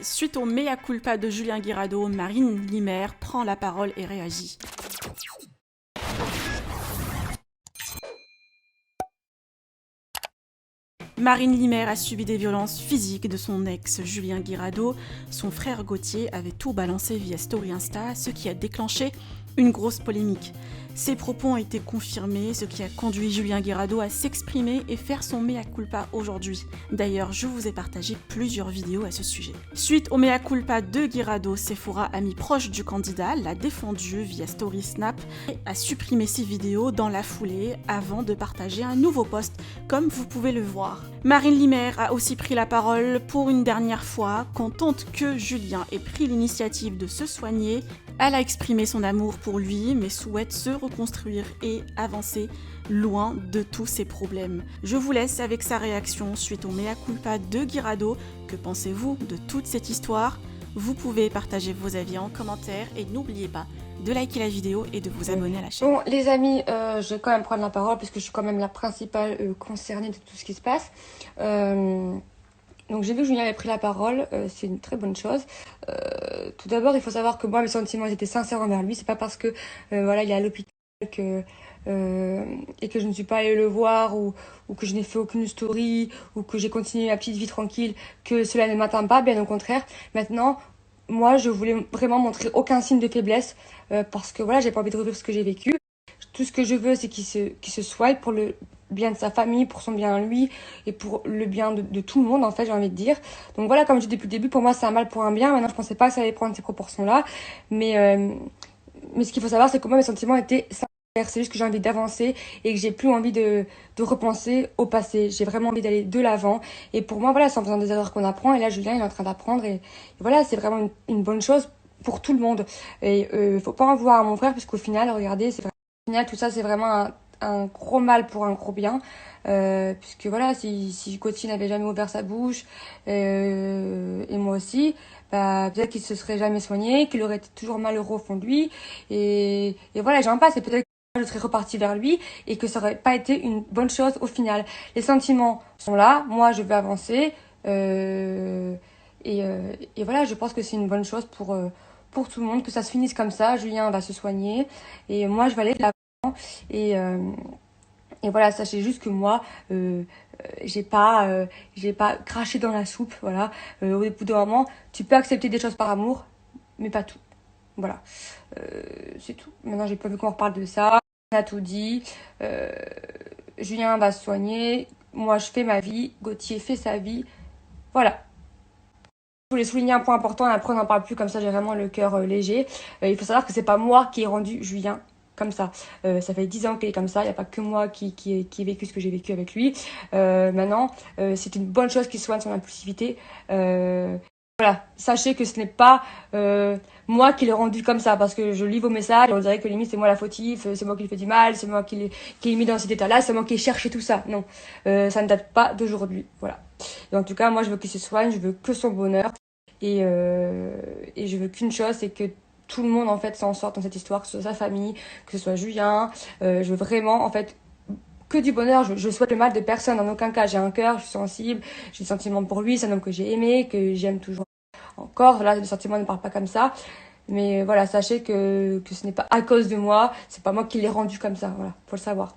Suite au mea culpa de Julien Guirado, Marine Limer prend la parole et réagit. Marine Limer a subi des violences physiques de son ex Julien Guirado. Son frère Gauthier avait tout balancé via Story Insta, ce qui a déclenché une grosse polémique. Ses propos ont été confirmés, ce qui a conduit Julien Guirado à s'exprimer et faire son mea culpa aujourd'hui. D'ailleurs, je vous ai partagé plusieurs vidéos à ce sujet. Suite au mea culpa de Guirado, Sephora, ami proche du candidat, l'a défendu via Story Snap et a supprimé ses vidéos dans la foulée avant de partager un nouveau post, comme vous pouvez le voir. Marine Limer a aussi pris la parole pour une dernière fois, contente que Julien ait pris l'initiative de se soigner. Elle a exprimé son amour pour lui, mais souhaite se reconstruire et avancer loin de tous ses problèmes. Je vous laisse avec sa réaction suite au mea culpa de Guirado. Que pensez-vous de toute cette histoire? Vous pouvez partager vos avis en commentaire et n'oubliez pas de liker la vidéo et de vous abonner à la chaîne. Bon, les amis, je vais quand même prendre la parole puisque je suis quand même la principale concernée de tout ce qui se passe. Donc j'ai vu que Julien avait pris la parole, c'est une très bonne chose. Tout d'abord, il faut savoir que moi, mes sentiments étaient sincères envers lui. C'est pas parce que voilà, il est à l'hôpital que et que je ne suis pas allée le voir ou que je n'ai fait aucune story ou que j'ai continué ma petite vie tranquille que cela ne m'atteint pas. Bien au contraire. Maintenant, moi, je voulais vraiment montrer aucun signe de faiblesse parce que voilà, j'ai pas envie de revivre ce que j'ai vécu. Tout ce que je veux, c'est qu'il se soigne pour le bien de sa famille, pour son bien à lui et pour le bien de tout le monde, en fait, j'ai envie de dire. Donc voilà, comme je dis depuis le début, pour moi, c'est un mal pour un bien. Maintenant, je pensais pas que ça allait prendre ces proportions-là. Mais ce qu'il faut savoir, c'est que moi, mes sentiments étaient sincères. C'est juste que j'ai envie d'avancer et que j'ai plus envie de repenser au passé. J'ai vraiment envie d'aller de l'avant. Et pour moi, voilà, c'est en faisant des erreurs qu'on apprend. Et là, Julien, il est en train d'apprendre. Et voilà, c'est vraiment une bonne chose pour tout le monde. Et faut pas en vouloir à mon frère, puisqu'au final, regardez, c'est au final, tout ça, c'est vraiment un gros mal pour un gros bien. Puisque voilà, si Gauthier n'avait jamais ouvert sa bouche, et moi aussi, bah, peut-être qu'il se serait jamais soigné, qu'il aurait été toujours malheureux au fond de lui. Et voilà, j'en passe. Et peut-être que je serais repartie vers lui et que ça aurait pas été une bonne chose au final. Les sentiments sont là. Moi, je veux avancer. Et voilà, je pense que c'est une bonne chose pour tout le monde, que ça se finisse comme ça. Julien va se soigner et moi, je vais aller de l'avant. Et, euh, et voilà, sachez juste que moi, j'ai pas craché dans la soupe. Voilà, au bout d'un moment, tu peux accepter des choses par amour, mais pas tout. Voilà, c'est tout. Maintenant, j'ai pas vu qu'on reparle de ça. On a tout dit. Euh, Julien va se soigner. Moi, je fais ma vie. Gauthier fait sa vie. Voilà. Je voulais souligner un point important et après on n'en parle plus, comme ça j'ai vraiment le cœur léger. Il faut savoir que c'est pas moi qui ai rendu Julien comme ça. Ça fait 10 ans qu'il est comme ça, il n'y a pas que moi qui ai vécu ce que j'ai vécu avec lui. Maintenant, c'est une bonne chose qu'il soigne son impulsivité. Voilà, sachez que ce n'est pas moi qui l'ai rendu comme ça, parce que je lis vos messages et on dirait que limite c'est moi la fautive, c'est moi qui lui fais du mal, c'est moi qui l'ai mis dans cet état-là, c'est moi qui ai cherché tout ça. Non, ça ne date pas d'aujourd'hui. Voilà. Et en tout cas, moi je veux qu'il se soigne, je veux que son bonheur et je veux qu'une chose, c'est que tout le monde en fait s'en sorte dans cette histoire, que ce soit sa famille, que ce soit Julien. Je veux vraiment en fait que du bonheur. Je souhaite le mal de personne en aucun cas. J'ai un cœur, je suis sensible, j'ai des sentiments pour lui, c'est un homme que j'ai aimé, que j'aime toujours encore. Là, les sentiments ne parlent pas comme ça. Mais voilà, sachez que ce n'est pas à cause de moi, c'est pas moi qui l'ai rendu comme ça. Voilà, faut le savoir.